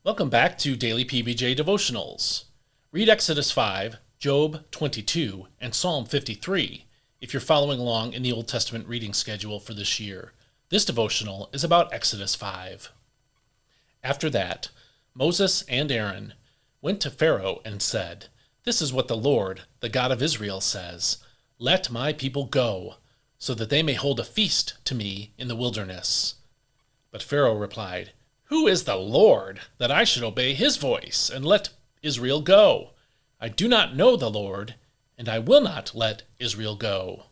Welcome back to Daily PBJ Devotionals. Read Exodus 5, Job 22, and Psalm 53 if you're following along in the Old Testament reading schedule for this year. This devotional is about Exodus 5. After that, Moses and Aaron went to Pharaoh and said, "This is what the Lord, the God of Israel, says, 'Let my people go, so that they may hold a feast to me in the wilderness.'" But Pharaoh replied, "Who is the Lord, that I should obey his voice and let Israel go? I do not know the Lord, and I will not let Israel go."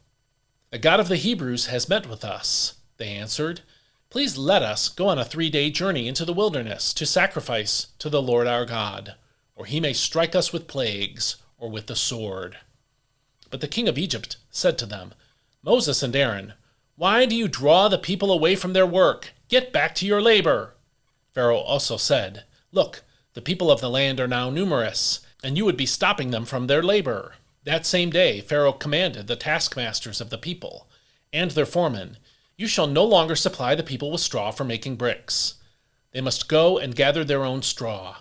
"The God of the Hebrews has met with us," they answered. "Please let us go on a 3-day journey into the wilderness to sacrifice to the Lord our God, or he may strike us with plagues or with the sword." But the king of Egypt said to them, "Moses and Aaron, why do you draw the people away from their work? Get back to your labor." Pharaoh also said, "Look, the people of the land are now numerous, and you would be stopping them from their labor." That same day Pharaoh commanded the taskmasters of the people and their foremen, "You shall no longer supply the people with straw for making bricks. They must go and gather their own straw,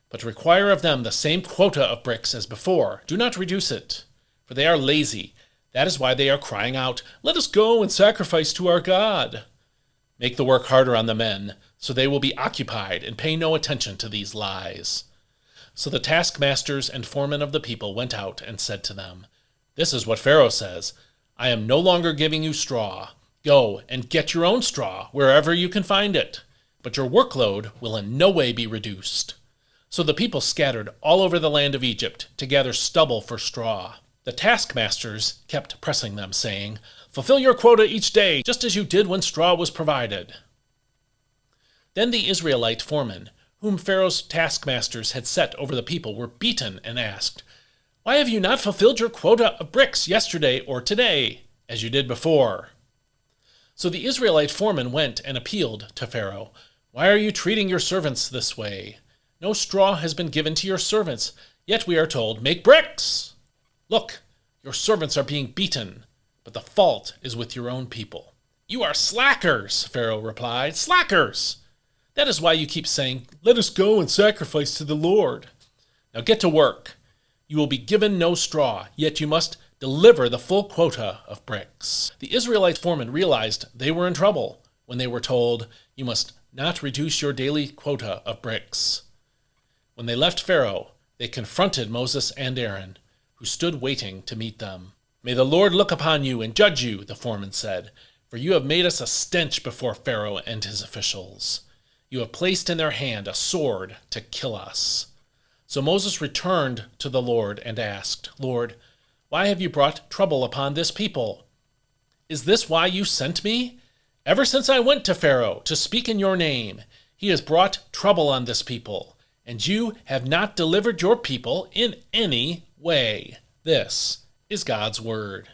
but require of them the same quota of bricks as before. Do not reduce it, for they are lazy. That is why they are crying out, 'Let us go and sacrifice to our God.' Make the work harder on the men, so they will be occupied and pay no attention to these lies." So the taskmasters and foremen of the people went out and said to them, "This is what Pharaoh says, 'I am no longer giving you straw. Go and get your own straw wherever you can find it, but your workload will in no way be reduced.'" So the people scattered all over the land of Egypt to gather stubble for straw. The taskmasters kept pressing them, saying, "Fulfill your quota each day, just as you did when straw was provided." Then the Israelite foremen, whom Pharaoh's taskmasters had set over the people, were beaten and asked, "Why have you not fulfilled your quota of bricks yesterday or today, as you did before?" So the Israelite foremen went and appealed to Pharaoh, "Why are you treating your servants this way? No straw has been given to your servants, yet we are told, 'Make bricks.' Look, your servants are being beaten, but the fault is with your own people." "You are slackers," Pharaoh replied, "slackers. That is why you keep saying, 'Let us go and sacrifice to the Lord.' Now get to work. You will be given no straw, yet you must deliver the full quota of bricks." The Israelite foremen realized they were in trouble when they were told, "You must not reduce your daily quota of bricks." When they left Pharaoh, they confronted Moses and Aaron, who stood waiting to meet them. "May the Lord look upon you and judge you," the foreman said, "for you have made us a stench before Pharaoh and his officials. You have placed in their hand a sword to kill us." So Moses returned to the Lord and asked, "Lord, why have you brought trouble upon this people? Is this why you sent me? Ever since I went to Pharaoh to speak in your name, he has brought trouble on this people, and you have not delivered your people in any way." This is God's word.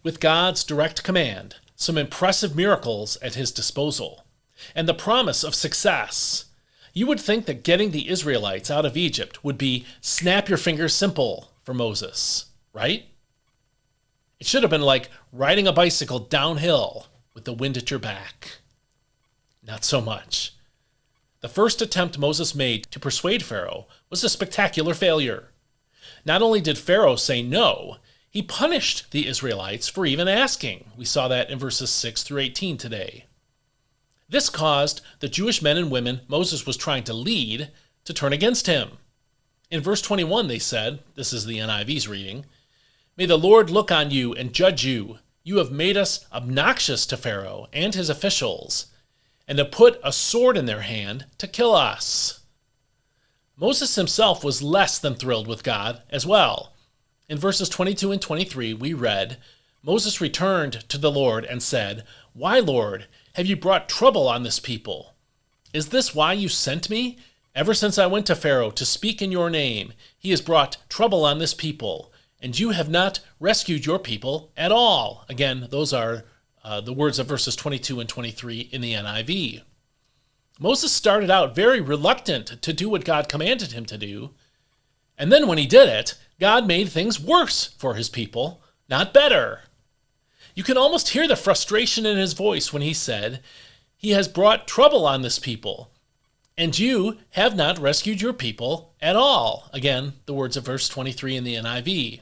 With God's direct command, some impressive miracles at his disposal, and the promise of success, you would think that getting the Israelites out of Egypt would be snap your fingers simple for Moses, right? It should have been like riding a bicycle downhill with the wind at your back. Not so much. The first attempt Moses made to persuade Pharaoh was a spectacular failure. Not only did Pharaoh say no, he punished the Israelites for even asking. We saw that in verses 6 through 18 today. This caused the Jewish men and women Moses was trying to lead to turn against him. In verse 21 they said, this is the NIV's reading, "May the Lord look on you and judge you. You have made us obnoxious to Pharaoh and his officials, and have put a sword in their hand to kill us." Moses himself was less than thrilled with God as well. In verses 22 and 23 we read, "Moses returned to the Lord and said, 'Why, Lord, have you brought trouble on this people? Is this why you sent me? Ever since I went to Pharaoh to speak in your name, he has brought trouble on this people, and you have not rescued your people at all." Again, those are the words of verses 22 and 23 in the NIV. Moses started out very reluctant to do what God commanded him to do, and then when he did it, God made things worse for his people, not better. You can almost hear the frustration in his voice when he said, "He has brought trouble on this people, And you have not rescued your people at all. Again, the words of verse 23 in the NIV.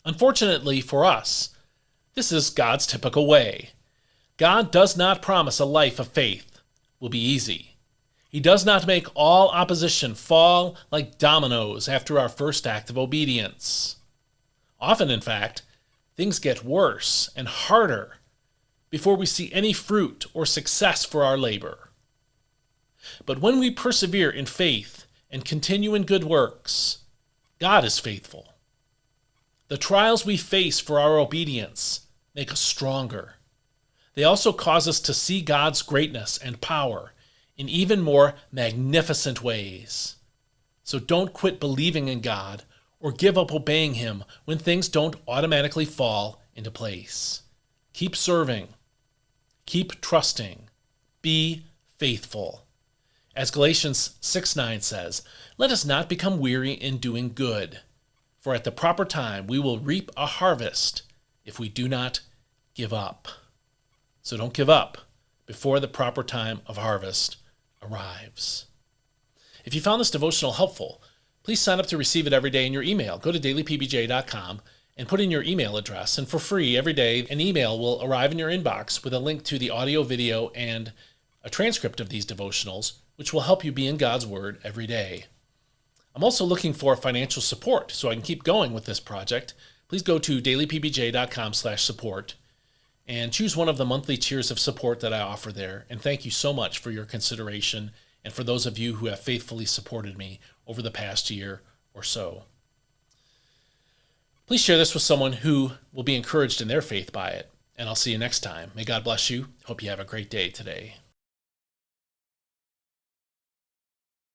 Unfortunately for us, this is God's typical way. God does not promise a life of faith will be easy. He does not make all opposition fall like dominoes after our first act of obedience. Often, in fact, things get worse and harder before we see any fruit or success for our labor. But when we persevere in faith and continue in good works, God is faithful. The trials we face for our obedience make us stronger. They also cause us to see God's greatness and power in even more magnificent ways. So don't quit believing in God or give up obeying Him when things don't automatically fall into place. Keep serving. Keep trusting. Be faithful. As Galatians 6:9 says, let us not become weary in doing good, for at the proper time we will reap a harvest if we do not give up. So don't give up before the proper time of harvest arrives. If you found this devotional helpful, please sign up to receive it every day in your email. Go to dailypbj.com and put in your email address, and for free every day an email will arrive in your inbox with a link to the audio, video, and a transcript of these devotionals, which will help you be in God's Word every day. I'm also looking for financial support so I can keep going with this project. Please go to dailypbj.com/support and choose one of the monthly tiers of support that I offer there. And thank you so much for your consideration and for those of you who have faithfully supported me over the past year or so. Please share this with someone who will be encouraged in their faith by it. And I'll see you next time. May God bless you. Hope you have a great day today.